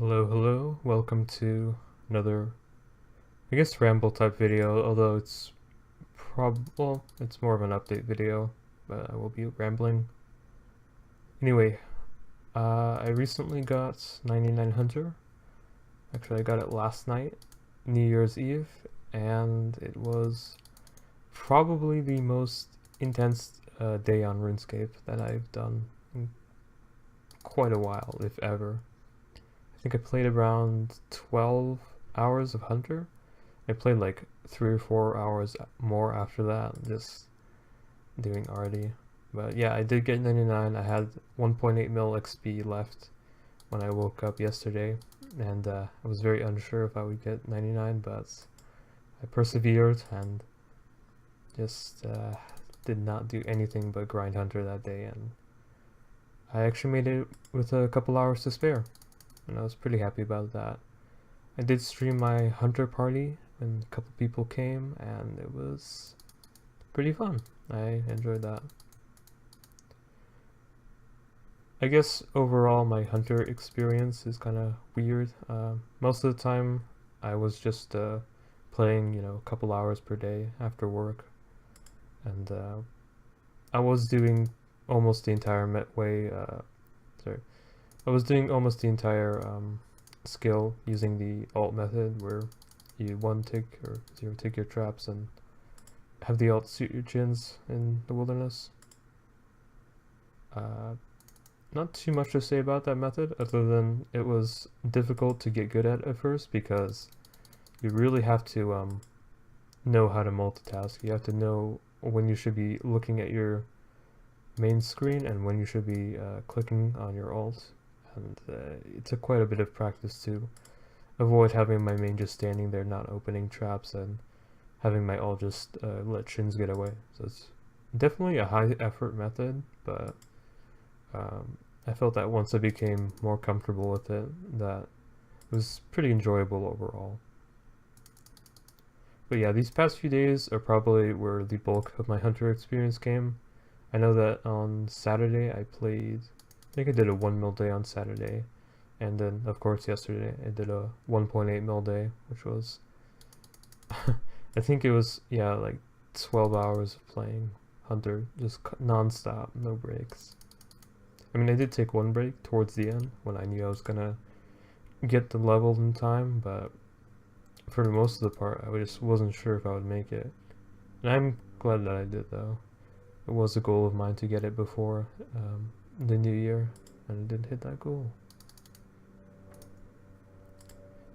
Hello, welcome to another, I guess, ramble type video, although it's more of an update video, but I will be rambling. Anyway, I recently got 99 Hunter. Actually, I got it last night, New Year's Eve, and it was probably the most intense day on RuneScape that I've done in quite a while, if ever. I think I played around 12 hours of Hunter. I played like 3 or 4 hours more after that, just doing RD. But yeah, I did get 99. I had 1.8 mil XP left when I woke up yesterday, and I was very unsure if I would get 99, but I persevered and just did not do anything but grind Hunter that day, and I actually made it with a couple hours to spare, and I was pretty happy about that. I did stream my Hunter party when a couple people came, and it was pretty fun. I enjoyed that. I guess overall my Hunter experience is kind of weird. Most of the time I was just playing, a couple hours per day after work, and I was doing almost the entire I was doing almost the entire skill using the alt method, where you 1-tick or 0-tick your traps and have the alt suit your chins in the wilderness. Not too much to say about that method, other than it was difficult to get good at first, because you really have to know how to multitask. You have to know when you should be looking at your main screen and when you should be clicking on your alt, and it took quite a bit of practice to avoid having my main just standing there not opening traps and having my alt just let chins get away. So it's definitely a high effort method, but I felt that once I became more comfortable with it, that it was pretty enjoyable overall. But yeah, these past few days are probably where the bulk of my Hunter experience came. I know that on Saturday I think I did a 1 mil day on Saturday, and then of course yesterday I did a 1.8 mil day, which was I think it was, yeah, like 12 hours of playing Hunter, just non-stop, no breaks. I mean, I did take one break towards the end when I knew I was gonna get the level in time, but for most of the part I just wasn't sure if I would make it. And I'm glad that I did, though. It was a goal of mine to get it before the new year, and I did hit that goal.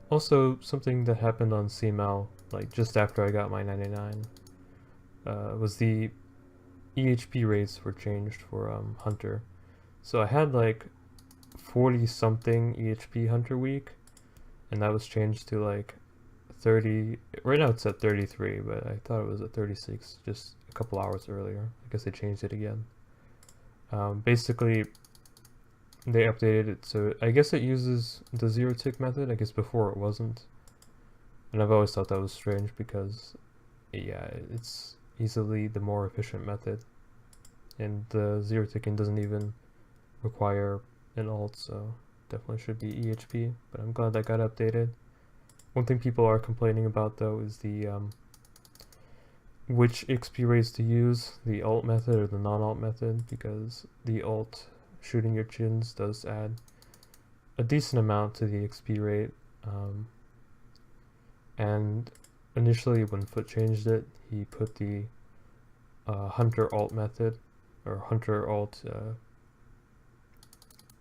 Also, something that happened on CML, like just after I got my 99, was the EHP rates were changed for Hunter. So I had like 40 something EHP Hunter week, and that was changed to like 30. Right now it's at 33, but I thought it was at 36 just a couple hours earlier. I guess they changed it again. Basically, they updated it, so I guess it uses the 0-tick method. I guess before it wasn't, and I've always thought that was strange because, yeah, it's easily the more efficient method, and the 0-ticking doesn't even require an alt, so definitely should be EHP. But I'm glad that got updated. One thing people are complaining about, though, is the which XP rates to use, the alt method or the non-alt method, because the alt shooting your chins does add a decent amount to the XP rate. And initially when Foot changed it, he put the Hunter alt method, or Hunter alt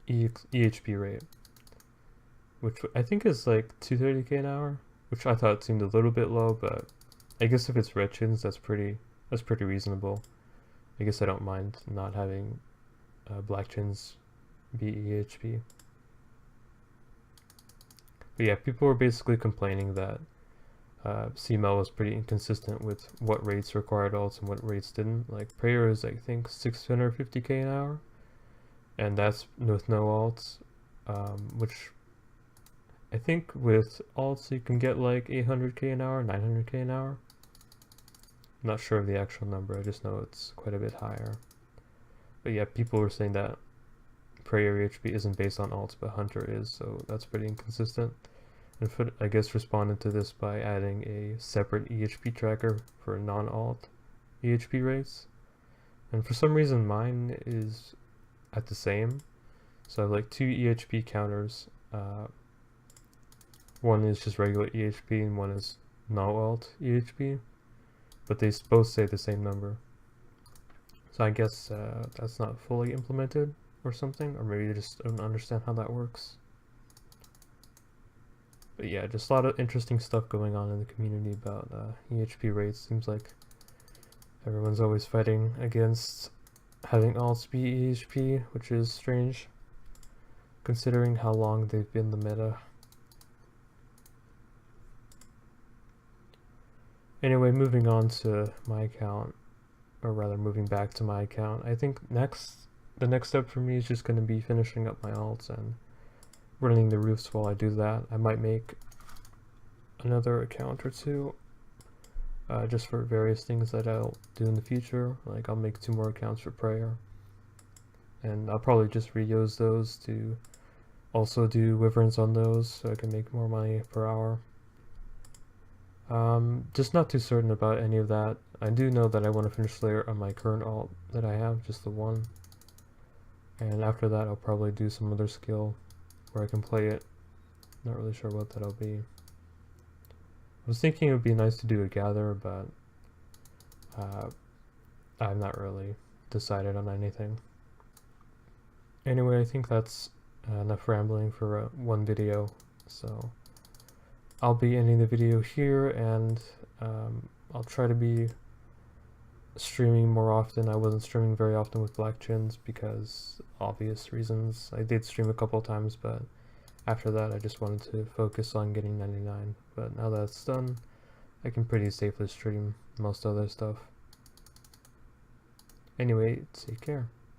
EHP rate, which I think is like 230k an hour, which I thought seemed a little bit low, but I guess if it's red chins, that's pretty reasonable. I guess I don't mind not having black chins be EHP. But yeah, people were basically complaining that CML was pretty inconsistent with what rates required alts and what rates didn't. Like Prayer is, I think, 650k an hour, and that's with no alts, which I think with alts you can get like 800k an hour, 900k an hour. I'm not sure of the actual number, I just know it's quite a bit higher. But yeah, people were saying that Prayer EHP isn't based on alts, but Hunter is, so that's pretty inconsistent. And I guess responded to this by adding a separate EHP tracker for non-alt EHP rates. And for some reason mine is at the same. So I have like 2 EHP counters. One is just regular EHP and one is no-alt EHP. But they both say the same number. So I guess that's not fully implemented or something, or maybe you just don't understand how that works. But yeah, just a lot of interesting stuff going on in the community about EHP rates. Seems like everyone's always fighting against having alts be EHP, which is strange considering how long they've been the meta. Anyway, moving on to my account, or rather moving back to my account, I think the next step for me is just going to be finishing up my alts and running the roofs while I do that. I might make another account or two just for various things that I'll do in the future. Like I'll make 2 more accounts for prayer, and I'll probably just reuse those to also do wyverns on those so I can make more money per hour. Just not too certain about any of that. I do know that I want to finish Slayer on my current alt that I have, just the one. And after that I'll probably do some other skill where I can play it. Not really sure what that'll be. I was thinking it would be nice to do a gather, but I've not really decided on anything. Anyway, I think that's enough rambling for one video, so I'll be ending the video here, and I'll try to be streaming more often. I wasn't streaming very often with Black Chins because obvious reasons. I did stream a couple times, but after that I just wanted to focus on getting 99. But now that it's done, I can pretty safely stream most other stuff. Anyway, take care.